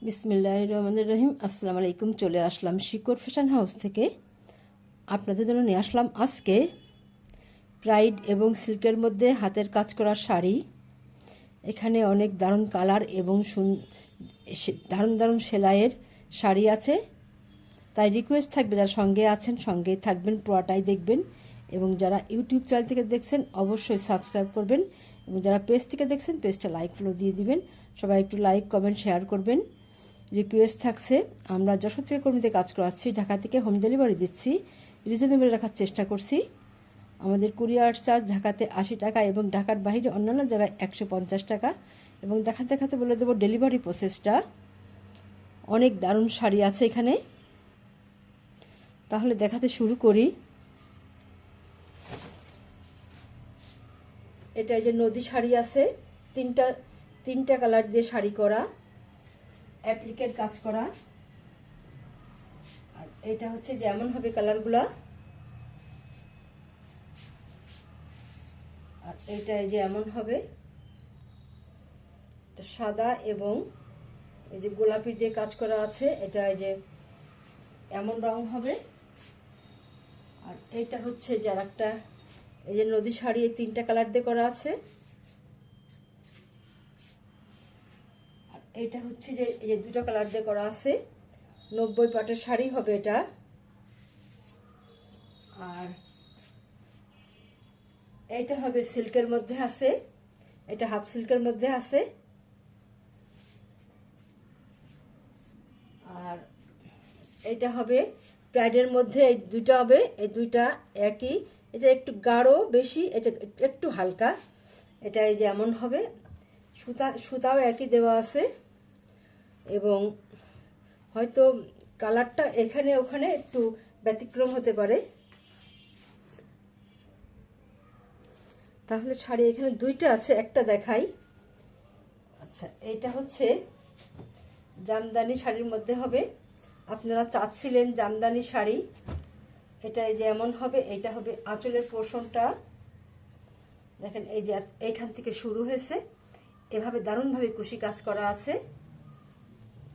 বিসমিল্লাহির রহমানির রহিম। আসসালামু আলাইকুম। চলে আসলাম শিকড় ফ্যাশন হাউস থেকে। আপনাদের জন্য নিয়ে আসলাম আজকে প্রাইড এবং সিল্কের মধ্যে হাতের কাজ করা শাড়ি। এখানে অনেক দারুণ কালার এবং দারুণ দারুণ সেলাইয়ের শাড়ি আছে। তাই রিকোয়েস্ট থাকবে, যারা সঙ্গে আছেন সঙ্গেই থাকবেন, পুরোটাই দেখবেন। এবং যারা ইউটিউব চ্যানেল থেকে দেখছেন অবশ্যই সাবস্ক্রাইব করবেন, এবং যারা পেজ থেকে দেখছেন পেজটা লাইক ফলো দিয়ে দিবেন। সবাই একটু লাইক কমেন্ট শেয়ার করবেন। রিকোয়েস্ট থাকছে, আমরা যশোর থেকে কর্মীতে কাজ করাচ্ছি, ঢাকা থেকে হোম ডেলিভারি দিচ্ছি, রিজনেবল রাখার চেষ্টা করছি। আমাদের কুরিয়ার চার্জ ঢাকাতে 80 টাকা এবং ঢাকার বাইরে অন্যান্য জায়গায় 150 টাকা। এবং দেখাতে দেখাতে বলে দেবো ডেলিভারি প্রসেসটা। অনেক দারুণ শাড়ি আছে এখানে, তাহলে দেখাতে শুরু করি। এটা এই যে নদী শাড়ি আছে, তিনটা কালার দিয়ে শাড়ি করা, অ্যাপ্লিকের কাজ করা। আর এটা হচ্ছে যেমন হবে কালারগুলা, আর এটা এই যে এমন হবে, সাদা এবং এই যে গোলাপি দিয়ে কাজ করা আছে। এটা এই যে এমন রং হবে। আর এইটা হচ্ছে যে আর একটা এই যে নদী শাড়ি, এই তিনটা কালার দিয়ে করা আছে। আর এইটা হচ্ছে যে এই যে দুটো কালার দিয়ে করা আছে। 90 পাটের শাড়ি হবে এটা। আর এইটা হবে সিল্কের মধ্যে আছে, এটা হাফ সিল্কের মধ্যে আছে। আর এইটা হবে প্রাইডের মধ্যে, এই দুইটা হবে, এই দুইটা একই। এটা একটু গাঢ় বেশি, এটা একটু হালকা। এটা এই যে এমন হবে, সুতাও একই দেওয়া আছে। এবং হয়তো কালারটা এখানে ওখানে একটু ব্যতিক্রম হতে পারে। তাহলে শাড়ি এখানে দুইটা আছে, একটা দেখাই। আচ্ছা, এইটা হচ্ছে জামদানি শাড়ির মধ্যে হবে। আপনারা চাচ্ছিলেন জামদানি শাড়ি, এটা এই যে এমন হবে। এটা হবে আঁচলের পোর্শনটা, দেখেন এই যে এইখান থেকে শুরু হয়েছে, এভাবে দারুণভাবে কুশি কাজ করা আছে।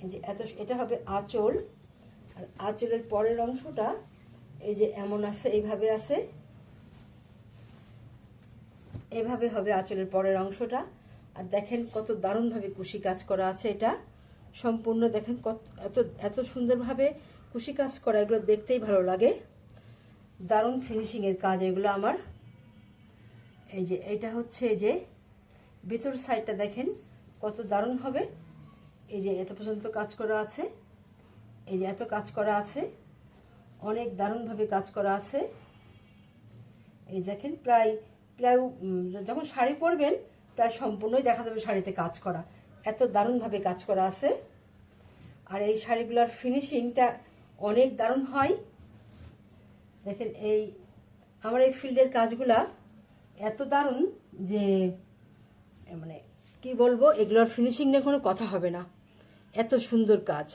এই যে এটা হবে আঁচল। আর আঁচলের পরের অংশটা এই যে এমন আছে, এইভাবে আছে, এভাবে হবে আঁচলের পরের অংশটা। আর দেখেন কত দারুণভাবে কুশি কাজ করা আছে। এটা সম্পূর্ণ দেখেন কত এত সুন্দরভাবে কুশি কাজ করা, এগুলো দেখতেই ভালো লাগে। দারুণ ফিনিশিংয়ের কাজ এগুলো আমার। এই যে এইটা হচ্ছে এই যে ভিতর সাইডটা দেখেন কত দারুণ হবে। এই যে এত পর্যন্ত কাজ করা আছে, এই যে এত কাজ করা আছে, অনেক দারুণভাবে কাজ করা আছে। এই দেখেন প্রায় যখন শাড়ি পরবেন প্রায় সম্পূর্ণই দেখা যাবে শাড়িতে কাজ করা, এত দারুণভাবে কাজ করা আছে। আর এই শাড়িগুলোর ফিনিশিংটা অনেক দারুণ হয়। দেখেন এই আমার এই ফিল্ডের কাজগুলা এত দারুণ যে মানে কি বলবো, এগুলোর ফিনিশিং নিয়ে কোনো কথা হবে না, এত সুন্দর কাজ।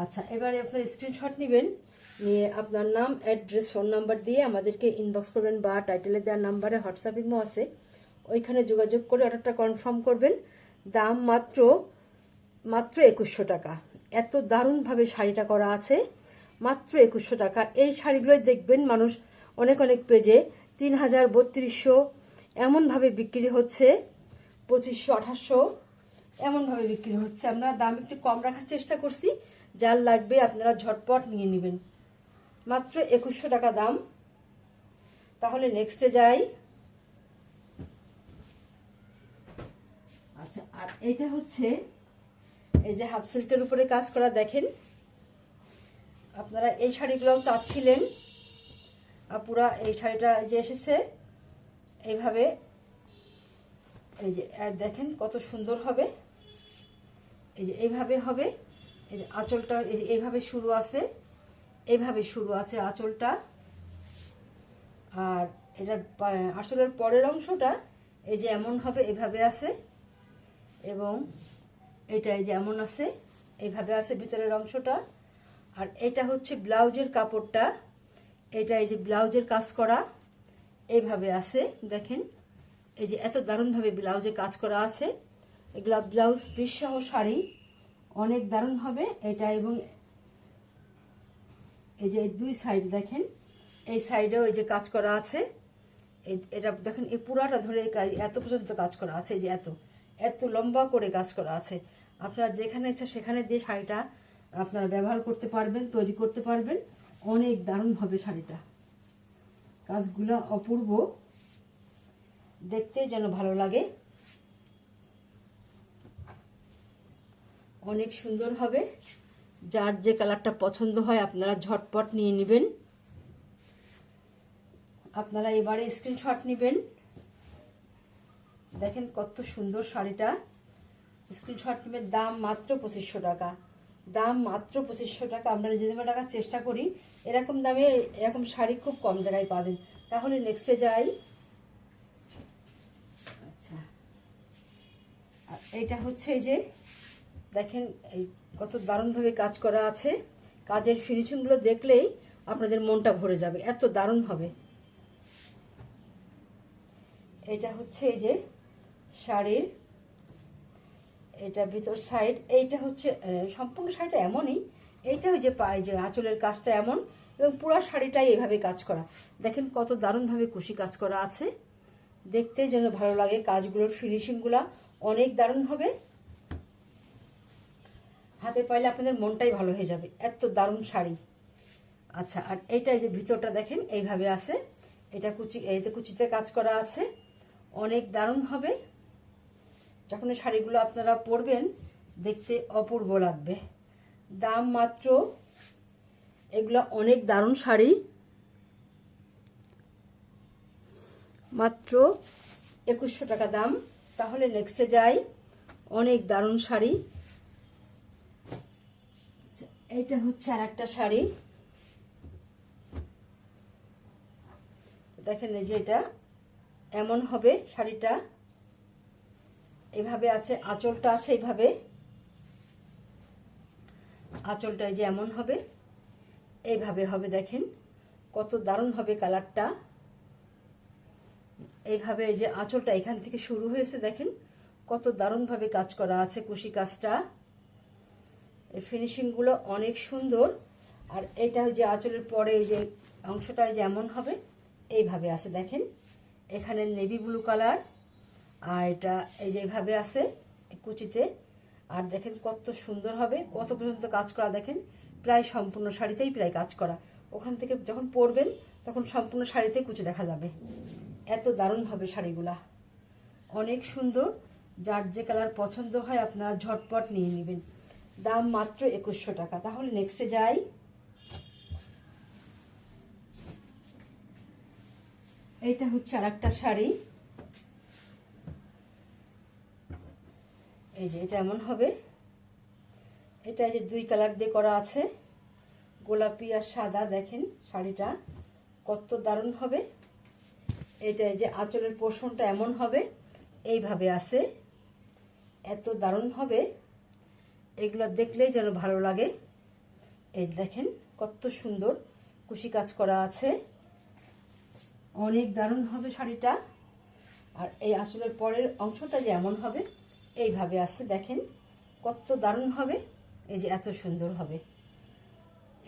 আচ্ছা, এবারে আপনার স্ক্রিনশট নেবেন, নিয়ে আপনার নাম, অ্যাড্রেস, ফোন নাম্বার দিয়ে আমাদেরকে ইনবক্স করবেন, বা টাইটেলে দেওয়ার নাম্বারে হোয়াটসঅ্যাপ ইমো আছে, ওইখানে যোগাযোগ করে অর্ডারটা কনফার্ম করবেন। দাম মাত্র 2100 টাকা। এত দারুণভাবে শাড়িটা করা আছে, মাত্র 2100 টাকা। এই শাড়িগুলোই দেখবেন মানুষ অনেক অনেক পেজে 3000, 3200 এমনভাবে বিক্রি হচ্ছে, 2500, 2800 এমনভাবে বিক্রি হচ্ছে। আমরা দাম একটু কম রাখার চেষ্টা করছি, যার লাগবে আপনারা ঝটপট নিয়ে নেবেন। মাত্র 2100 টাকা দাম। তাহলে নেক্সটে যাই। আচ্ছা, আর এইটা হচ্ছে এই যে হাফ সিল্কের উপরে কাজ করা। দেখেন আপনারা এই শাড়িগুলোও চাচ্ছিলেন, পুরা এই শাড়িটা যে এসেছে এইভাবে, এই যে দেখেন কত সুন্দর হবে। এই যে এইভাবে হবে, এই যে আঁচলটা এইভাবে শুরু আছে, এইভাবে শুরু আছে আঁচলটা। আর এটা আঁচলের পরের অংশটা এই যে এমন হবে, এইভাবে আছে। এবং এটা এই যে এমন আছে, এইভাবে আছে ভিতরের অংশটা। আর এটা হচ্ছে ব্লাউজের কাপড়টা, এটা এই যে ব্লাউজের কাজ করা এইভাবে আছে। দেখেন এই যে এত দারুণভাবে ব্লাউজে কাজ করা আছে। এগুলা ব্লাউজ পিস সহ শাড়ি, অনেক দারুণ হবে এটা। এবং এই যে দুই সাইড দেখেন, এই সাইডেও এই যে কাজ করা আছে, এটা দেখেন এই পুরাটা ধরে এত পর্যন্ত কাজ করা আছে, এই যে এত এত লম্বা করে কাজ করা আছে। আপনারা যেখানে ইচ্ছা সেখানে দিয়ে শাড়িটা আপনারা ব্যবহার করতে পারবেন, তৈরি করতে পারবেন। অনেক দারুণ হবে শাড়িটা, কাজগুলো অপূর্ব, দেখতে যেন ভালো লাগে, অনেক সুন্দর হবে। যার যে কালারটা পছন্দ হয় আপনারা ঝটপট নিয়ে নেবেন। আপনারা এবারে স্ক্রিনশট নেবেন। দেখেন কত সুন্দর শাড়িটা, স্ক্রিনশট নেবেন। দাম মাত্র 2500 টাকা, দাম মাত্র 2500 টাকা। আমরা রিজনেবল টাকার চেষ্টা করি, এরকম দামে এরকম শাড়ি খুব কম জায়গায় পাবেন। তাহলে নেক্সটে যাই। আচ্ছা, আর এইটা হচ্ছে এই যে দেখেন এই কত দারুণভাবে কাজ করা আছে। কাজের ফিনিশিংগুলো দেখলেই আপনাদের মনটা ভরে যাবে, এত দারুণ হবে। এটা হচ্ছে এই যে শাড়ির এটা ভিতর সাইড, এইটা হচ্ছে সম্পূর্ণ শাড়িটা এমনই। এইটা ওই যে পায়ে যে আঁচলের কাজটা এমন, এবং পুরো শাড়িটাই এইভাবে কাজ করা। দেখেন কত দারুণভাবে কুশি কাজ করা আছে, দেখতে যেন ভালো লাগে। কাজগুলোর ফিনিশিংগুলো অনেক দারুণ হবে, হাতে পাইলে আপনাদের মনটাই ভালো হয়ে যাবে, এত দারুণ শাড়ি। আচ্ছা, আর এইটা যে ভিতরটা দেখেন এইভাবে আছে, এটা কুচি, এইতে কুচিতে কাজ করা আছে, অনেক দারুণ হবে। যখন এই শাড়িগুলো আপনারা পরবেন দেখতে অপূর্ব লাগবে। দাম মাত্র, এগুলো অনেক দারুণ শাড়ি, মাত্র 2100 টাকা দাম। তাহলে নেক্সটে যাই। অনেক দারুণ শাড়ি, এইটা হচ্ছে আর একটা শাড়ি। দেখেন এই যে এটা এমন হবে শাড়িটা, এভাবে আছে, আঁচলটা আছে এইভাবে, আঁচলটা এই যে এমন হবে, এইভাবে হবে। দেখেন কত দারুণ হবে কালারটা, এইভাবে এই যে আঁচলটা এখান থেকে শুরু হয়েছে, দেখেন কত দারুণভাবে কাজ করা আছে কুশি কাজটা, এই ফিনিশিংগুলো অনেক সুন্দর। আর এটা যে আঁচলের পরে এই যে অংশটা যে এমন হবে, এইভাবে আছে। দেখেন এখানে নেভি ব্লু কালার, আর এটা এই যে এইভাবে আছে কুচিতে। আর দেখেন কত সুন্দর হবে, কত পর্যন্ত কাজ করা, দেখেন প্রায় সম্পূর্ণ শাড়িতেই প্রায় কাজ করা। ওখান থেকে যখন পরবেন তখন সম্পূর্ণ শাড়িতেই কুচি দেখা যাবে, এত দারুণ হবে শাড়িগুলা, অনেক সুন্দর। যার যে কালার পছন্দ হয় আপনারা ঝটপট নিয়ে নেবেন। দাম মাত্র 2100 টাকা। তাহলে নেক্সটে যাই। এইটা হচ্ছে আর একটা শাড়ি, এই যে এটা এমন হবে, এটা যে দুই কালার দিয়ে করা আছে, গোলাপি আর সাদা। দেখেন শাড়িটা কত দারুণ হবে। এটা যে আঁচলের পোর্শনটা এমন হবে, এইভাবে আছে, এত দারুণ হবে, এগুলো দেখলেই যেন ভালো লাগে। এই দেখেন কত সুন্দর কুশি কাজ করা আছে, অনেক দারুণ হবে শাড়িটা। আর এই আঁচলের পরের অংশটা যে এমন হবে, এইভাবে আছে, দেখেন কত দারুণ হবে। এই যে এত সুন্দর হবে,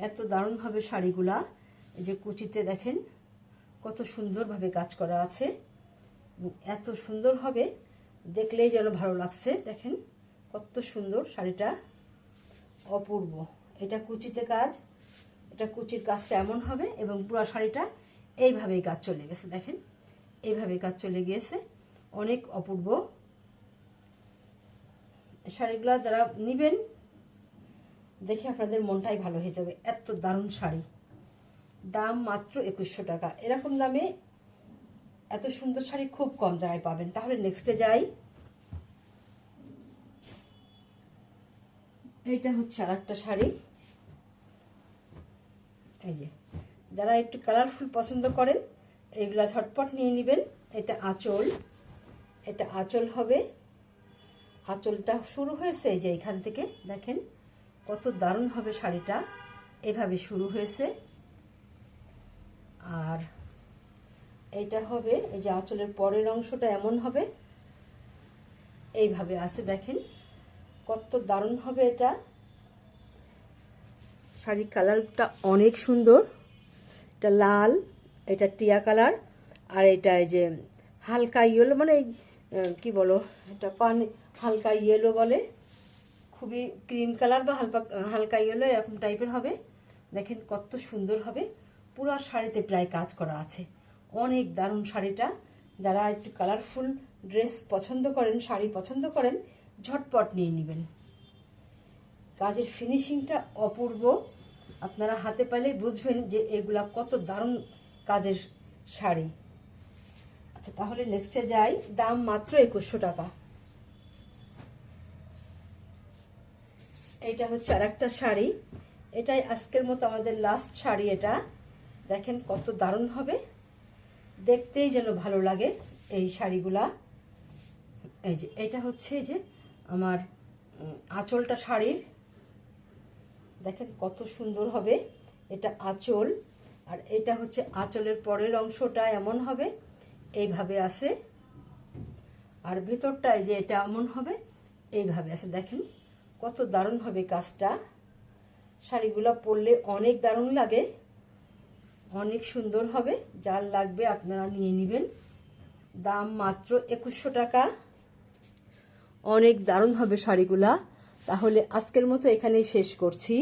এত দারুণ হবে শাড়িগুলা। এই যে কুচিতে দেখেন কত সুন্দরভাবে কাজ করা আছে, এত সুন্দর হবে, দেখলেই যেন ভালো লাগছে। দেখেন কত সুন্দর শাড়িটা, অপূর্ব। এটা কুচিতে কাজ, এটা কুচির কাজটা এমন হবে, এবং পুরো শাড়িটা এইভাবেই কাজ চলে গেছে। দেখেন এইভাবে কাজ চলে গিয়েছে, অনেক অপূর্ব। শাড়িগুলা যারা নেবেন দেখে আপনাদের মনটাই ভালো হয়ে যাবে, এত দারুণ শাড়ি। দাম মাত্র 2100 টাকা। এরকম দামে এত সুন্দর শাড়ি খুব কম জায়গায় পাবেন। তাহলে নেক্সটে যাই। এইটা হচ্ছে আর একটা শাড়ি, এই যে যারা একটু কালারফুল পছন্দ করেন এইগুলা ঝটপট নিয়ে নেবেন। এটা আঁচল, এটা আঁচল হবে, আঁচলটা শুরু হয়েছে এই যে এখান থেকে, দেখেন কত দারুণ হবে শাড়িটা, এভাবে শুরু হয়েছে। আর এইটা হবে এই যে আঁচলের পরের অংশটা এমন হবে, এইভাবে আছে। দেখেন কত দারুণ হবে এটা। শাড়ির কালারটা অনেক সুন্দর, এটা লাল, এটা টিয়া কালার, আর এটা এই যে হালকা ইয়েলো, মানে কি বলো, এটা পানি হালকা ইয়েলো বলে, খুবই ক্রিম কালার বা হালকা হালকা ইয়েলো এরকম টাইপের হবে। দেখেন কত সুন্দর হবে, পুরো শাড়িতে প্রায় কাজ করা আছে, অনেক দারুণ শাড়িটা। যারা একটু কালারফুল ড্রেস পছন্দ করেন, শাড়ি পছন্দ করেন, ঝটপট নিয়ে নেবেন। কাজের ফিনিশিংটা অপূর্ব, আপনারা হাতে পেলে বুঝবেন যে এগুলা কত দারুণ কাজের শাড়ি। আচ্ছা, তাহলে নেক্সটে যাই। দাম মাত্র 2100 টাকা। এইটা হচ্ছে আর একটা শাড়ি, এটাই আজকের মতো আমাদের লাস্ট শাড়ি। এটা দেখেন কত দারুণ হবে, দেখতেই যেন ভালো লাগে এই শাড়িগুলা। এই যে এটা হচ্ছে যে আমার আঁচলটা শাড়ির, দেখেন কত সুন্দর হবে, এটা আঁচল। আর এটা হচ্ছে আঁচলের পরের অংশটা এমন হবে, এইভাবে আছে, আর ভেতরটায় যে এটা এমন হবে, এইভাবে আছে। দেখেন কত দারুণ হবে কাজটা, শাড়িগুলো পরলে অনেক দারুণ লাগে, অনেক সুন্দর হবে। যার লাগবে আপনারা নিয়ে নেবেন। দাম মাত্র 2100 টাকা। অনেক দারুণ হবে শাড়িগুলা। তাহলে আজকের মতো এখানেই শেষ করছি।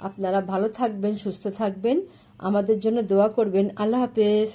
আপনারা ভালো থাকবেন, সুস্থ থাকবেন, আমাদের জন্য দোয়া করবেন। আল্লাহ হাফেজ।